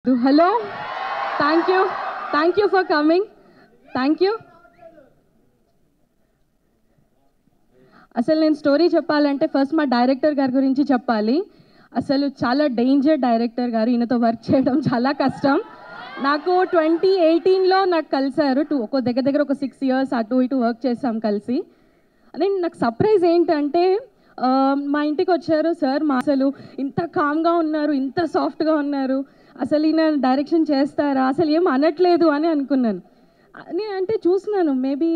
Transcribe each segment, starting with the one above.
Hello, thank you for coming. Thank you. అసలు నేను story చెప్పాలంటే ఫస్ట్ మా డైరెక్టర్ గారి గురించి చెప్పాలి. అసలు చాలా డేంజర్ డైరెక్టర్ గారు, ఈయనతో వర్క్ చేయడం చాలా కష్టం. నాకు 2018లో నాకు కలిసారు. ఒక దగ్గర ఒక 6 years అటు ఇటు వర్క్ చేసాం కలిసి. నాకు సర్ప్రైజ్ ఏంటంటే మా ఇంటికి వచ్చారు సార్, మా అసలు ఇంత కామ్గా ఉన్నారు, ఇంత సాఫ్ట్గా ఉన్నారు, అసలు ఈయన డైరెక్షన్ చేస్తారా, అసలు ఏం అనట్లేదు అని అనుకున్నాను. నేను అంటే చూస్తున్నాను మేబీ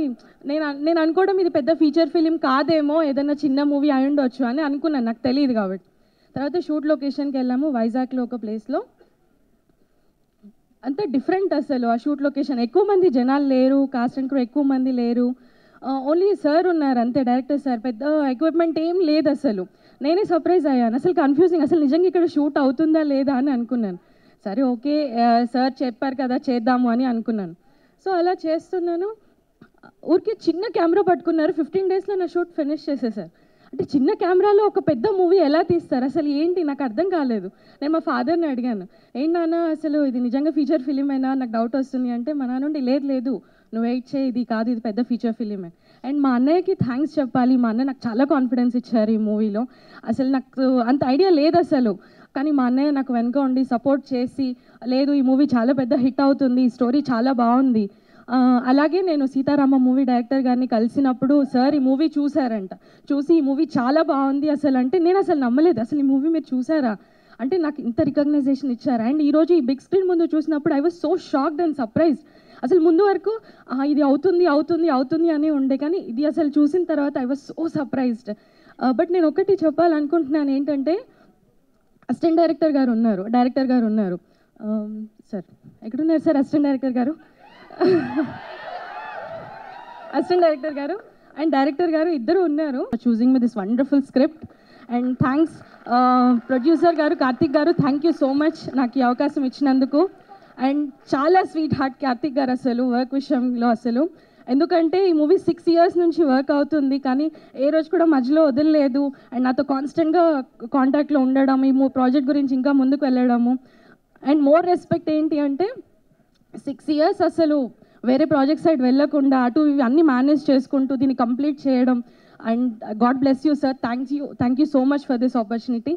నేను అనుకోవడం ఇది పెద్ద ఫీచర్ ఫిలిం కాదేమో, ఏదైనా చిన్న మూవీ అయి ఉండొచ్చు అని అనుకున్నాను, నాకు తెలియదు కాబట్టి. తర్వాత షూట్ లొకేషన్కి వెళ్ళాము, వైజాగ్లో ఒక ప్లేస్లో. అంత డిఫరెంట్ అసలు ఆ షూట్ లొకేషన్. ఎక్కువ మంది జనాలు లేరు, కాస్ట్ అండ్ క్రూ ఎక్కువ మంది లేరు, ఓన్లీ సార్ ఉన్నారు అంతే, డైరెక్టర్ సార్. పెద్ద ఎక్విప్మెంట్ ఏం లేదు అసలు. నేనే సర్ప్రైజ్ అయ్యాను, అసలు కన్ఫ్యూజింగ్, అసలు నిజంగా ఇక్కడ షూట్ అవుతుందా లేదా అని అనుకున్నాను. సరే ఓకే సార్ చెప్పారు కదా చేద్దాము అని అనుకున్నాను. సో అలా చేస్తున్నాను. ఊరికి చిన్న కెమెరా పట్టుకున్నారు, 15 daysలో నా షూట్ ఫినిష్ చేసేసారు. అంటే చిన్న కెమెరాలో ఒక పెద్ద మూవీ ఎలా తీస్తారు, అసలు ఏంటి నాకు అర్థం కాలేదు. నేను మా ఫాదర్ని అడిగాను, ఏంటి నాన్న అసలు ఇది నిజంగా ఫీచర్ ఫిలిమేనా, నాకు డౌట్ వస్తుంది అంటే మా నాన్న నుండి లేదు నువ్వు వెయిట్ చేయి, ఇది కాదు, ఇది పెద్ద ఫీచర్ ఫిలిమే. అండ్ మా అన్నయ్యకి థ్యాంక్స్ చెప్పాలి, మా అన్నయ్య నాకు చాలా కాన్ఫిడెన్స్ ఇచ్చారు ఈ మూవీలో. అసలు నాకు అంత ఐడియా లేదు అసలు, కానీ మా అన్నయ్య నాకు వెనక ఉండి సపోర్ట్ చేసి, లేదు ఈ మూవీ చాలా పెద్ద హిట్ అవుతుంది, ఈ స్టోరీ చాలా బాగుంది. అలాగే నేను సీతారామ మూవీ డైరెక్టర్ గారిని కలిసినప్పుడు సార్ ఈ మూవీ చూసారంట, చూసి ఈ మూవీ చాలా బాగుంది అసలు అంటే నేను అసలు నమ్మలేదు, అసలు ఈ మూవీ మీరు చూసారా అంటే నాకు ఇంత రికగ్నైజేషన్ ఇచ్చారు. అండ్ ఈరోజు ఈ బిగ్ స్క్రీన్ ముందు చూసినప్పుడు I was so shocked and surprised. అసలు ముందు వరకు ఇది అవుతుంది అని ఉండే, కానీ ఇది అసలు చూసిన తర్వాత I was so surprised. But నేను ఒకటి చెప్పాలనుకుంటున్నాను ఏంటంటే, అసిస్టెంట్ డైరెక్టర్ గారు ఉన్నారు సార్, ఎక్కడున్నారు సార్ అసిస్టెంట్ డైరెక్టర్ గారు? అసిస్టెంట్ డైరెక్టర్ గారు అండ్ డైరెక్టర్ గారు ఇద్దరు ఉన్నారు, choosing with this wonderful script. And thanks producer గారు కార్తిక్ గారు, థ్యాంక్ యూ సో మచ్ నాకు ఈ అవకాశం ఇచ్చినందుకు. అండ్ చాలా స్వీట్ హార్ట్ కార్తిక్ గారు అసలు వర్క్ విషయంలో అసలు, ఎందుకంటే ఈ మూవీ 6 years నుంచి వర్క్ అవుతుంది, కానీ ఏ రోజు కూడా మధ్యలో వదలలేదు. అండ్ నాతో కాన్స్టెంట్గా కాంటాక్ట్లో ఉండడం, ఈ ప్రాజెక్ట్ గురించి ఇంకా ముందుకు వెళ్ళడము. అండ్ మోర్ రెస్పెక్ట్ ఏంటి అంటే 6 years అసలు వేరే ప్రాజెక్ట్ సైడ్ వెళ్ళకుండా అటు ఇవి అన్నీ మేనేజ్ చేసుకుంటూ దీన్ని కంప్లీట్ చేయడం. And God bless you sir, thank you so much for this opportunity.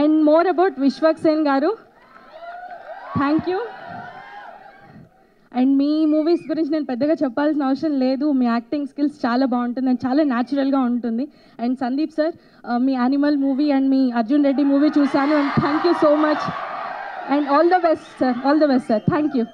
And more about Vishwaksen గారు, థ్యాంక్ యూ. అండ్ మీ మూవీస్ గురించి నేను పెద్దగా చెప్పాల్సిన అవసరం లేదు, మీ యాక్టింగ్ స్కిల్స్ చాలా బాగుంటుంది అండ్ చాలా న్యాచురల్గా ఉంటుంది. అండ్ సందీప్ సార్, మీ యానిమల్ మూవీ అండ్ మీ అర్జున్ రెడ్డి మూవీ చూశాను, and thank you so much. And all the best sir, thank you.